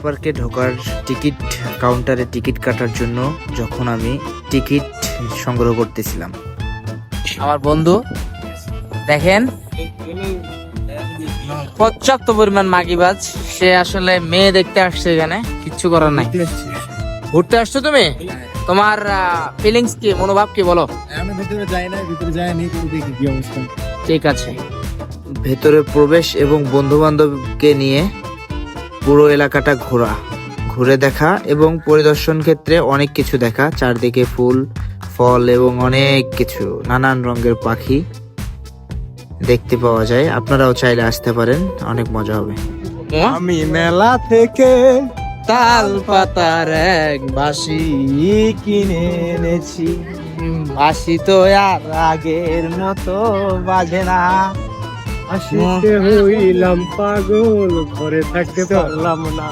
পার্কে ঢোকার টিকিট কাউন্টারে টিকিট কাটার জন্য যখন আমি টিকিট সংগ্রহ করতেছিলাম, আমার বন্ধু দেখেন পর্যাপ্ত পরিমাণ মাগিবাজ। সে আসলে মেয়ে দেখতে আসছে, এখানে কিচ্ছু করার নাই। ঘুরতে আসছো তুমি? তোমার ফিলিংস কি, মনোভাব কি বলো? আমি ভিতরে যাই না, ভিতরে যাইনি, কিন্তু দেখি কি অবস্থা। ঠিক আছে, ভেতরে প্রবেশ এবং বন্ধু বান্ধবকে নিয়ে পুরো এলাকাটা ঘুরে দেখা এবং পরিদর্শন ক্ষেত্রে অনেক কিছু দেখা। চারদিকে ফুল ফল এবং অনেক কিছু নানান রঙের পাখি দেখতে পাওয়া যায়। আপনারাও চাইলে আসতে পারেন, অনেক মজা হবে। আমি মেলা থেকে তাল পাতার এক বাঁশি কিনে এনেছি, বাঁশি তো আর আগের মতো বাজে না। আসিতে হইলাম পাগল, ঘরে থাকতে পারলাম না।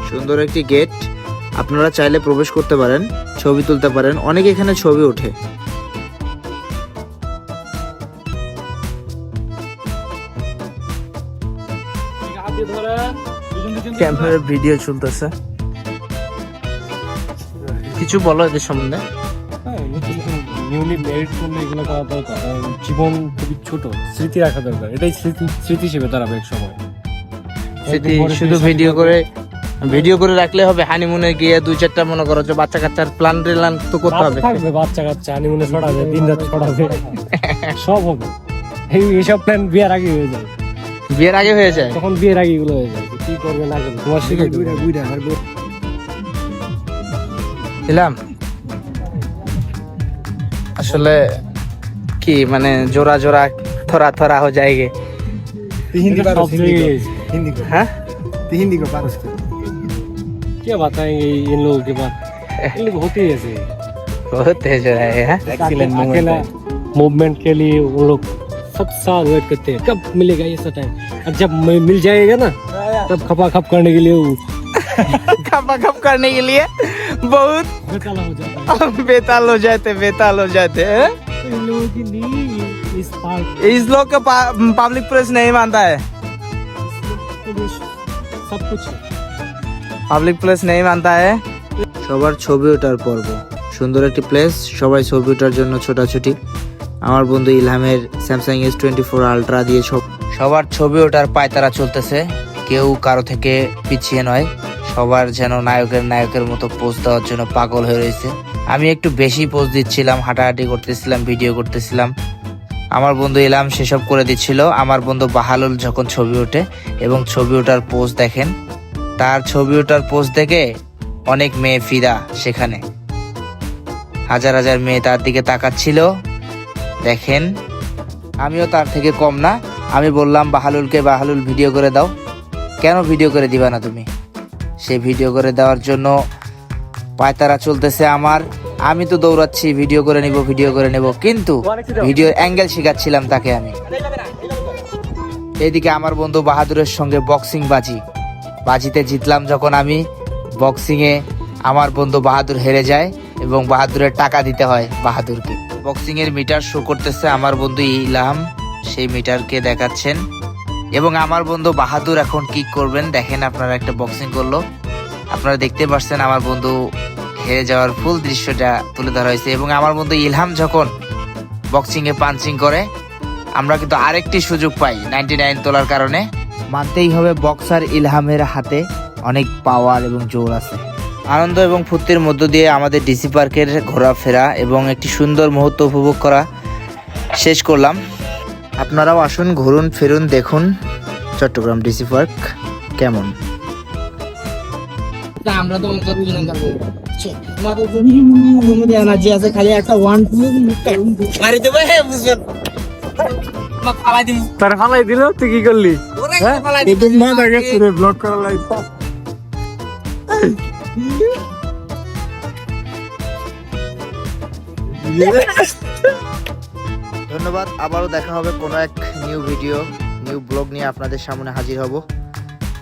সুন্দর একটি গেট, আপনারা চাইলে প্রবেশ করতে পারেন, ছবি তুলতে পারেন। অনেক এখানে ছবি ওঠে। ক্যামেরার ভিডিও চলতেছে। কিছু বলো এদের সম্বন্ধে। নিউলি ম্যারিড করলে এগুলো করা দরকার। জীবন খুবই ছোট, স্মৃতি রাখা দরকার। এটাই স্মৃতি হিসেবে দাঁড়াবে এক সময়। শুধু ভিডিও করে রাখলে হবে? হানিমুনে গিয়ে 2-4টা মনে করো যে বাচ্চা কাচ্চার প্ল্যান তো করতে হবে। থাকবে বাচ্চা কাচ্চা, হানিমুনে ছড়াবে, দিন রাত ছড়াবে, সব হবে। এইসব প্ল্যান বিয়ের আগে হয়ে যায়। বিয়ের আগে হয়ে যায়? তখন বিয়ের আগে এগুলো হয়ে যায়। কি করবে না করবে তোমার শিখে দিলাম। আসলে কি মানে জোড়া জোড়া থরা থরা हो जाएंगे। हाँ हिंदी को पास क्या बताएंगे इन लोगों के बात। इन लोग होते ही ऐसे बहुत तेज हो रहा है। अकेला मूवमेंट के लिए वो लोग सब साल वेट करते हैं कब मिलेगा ये टाइम। और जब मिल जाएगा ना तब खपा खप करने के लिए खपा खप करने के लिए बहुत बेताल हो जाते हैं। इन लोगों की नहीं इस पार्क इस लोग का पब्लिक प्लेस नहीं मानता है, सब कुछ है। পাবলিক প্লেস নেই মানতা হ্যায়। সবার ছবি ওঠার পর্ব। সুন্দর একটি প্লেস, সবাই ছবি ওঠার জন্য ছোটাছুটি। আমার বন্ধু ইলহামের স্যামসাং S24 আলট্রা দিয়ে সবার ছবি ওঠার পায়তারা চলতেছে। কেউ কারো থেকে পিছিয়ে নয়, সবার যেন নায়কের মতো পোজ দেওয়ার জন্য পাগল হয়ে রয়েছে। আমি একটু বেশি পোজ দিচ্ছিলাম, হাঁটাহাঁটি করতেছিলাম, ভিডিও করতেছিলাম। আমার বন্ধু ইলহাম সেসব করে দিচ্ছিল। আমার বন্ধু বাহালুল যখন ছবি ওঠে এবং ছবি ওঠার পোজ দেখেন, তার ছবি ওঠার পোজ দেখে অনেক মেয়ে ফিদা। সেখানে হাজার হাজার মেয়ে তার দিকে তাকাচ্ছিল। দেখেন, আমিও তার থেকে কম না। আমি বললাম বাহালুলকে, বাহালুল ভিডিও করে দাও। কেন ভিডিও করে দিবা না তুমি? সে ভিডিও করে দেওয়ার জন্য পায়তারা চলতেছে আমার। আমি তো দৌড়াচ্ছি ভিডিও করে নেব, কিন্তু ভিডিওর অ্যাঙ্গেল শেখাচ্ছিলাম তাকে আমি। এদিকে আমার বন্ধু বাহাদুরের সঙ্গে বক্সিং বাজিতে জিতলাম যখন আমি। বক্সিংয়ে আমার বন্ধু বাহাদুর হেরে যায় এবং বাহাদুরের টাকা দিতে হয় বাহাদুরকে। বক্সিং এর মিটার শো করতেছে আমার বন্ধু ইলহাম, সেই মিটারকে দেখাচ্ছেন। এবং আমার বন্ধু বাহাদুর এখন কি করবেন দেখেন আপনারা। একটা বক্সিং করলো, আপনারা দেখতে পাচ্ছেন। আমার বন্ধু হেরে যাওয়ার ফুল দৃশ্যটা তুলে ধরা হয়েছে। এবং আমার বন্ধু ইলহাম যখন বক্সিং এ পাঞ্চিং করে, আমরা কিন্তু আরেকটি সুযোগ পাই 99 তোলার কারণে। মানতেই হবে বক্সার ইলহামের হাতে অনেক পাওয়ার এবং জোর আছে। আনন্দ এবং ফুর্তির মধ্য দিয়ে আমাদের ডিসি পার্কের ঘোরাফেরা এবং একটি সুন্দর মুহূর্ত উপভোগ করা শেষ করলাম। আপনারাও আসুন, ঘুরুন ফিরুন, দেখুন চট্টগ্রাম ডিসি পার্ক কেমন। আমরা তো এনার্জি আছে, খালি একটা 1-2 মারি দেবো। বুঝবেন তারা ফালাই দিল, তুই কি করলি? ব্লক করা লাইফ। ধন্যবাদ। আবারও দেখা হবে কোনো এক নিউ ব্লগ নিয়ে আপনাদের সামনে হাজির হব।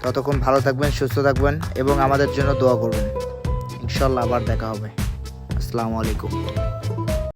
ততক্ষণ ভালো থাকবেন, সুস্থ থাকবেন এবং আমাদের জন্য দোয়া করবেন। ইনশাল্লাহ আবার দেখা হবে। আসসালামু আলাইকুম।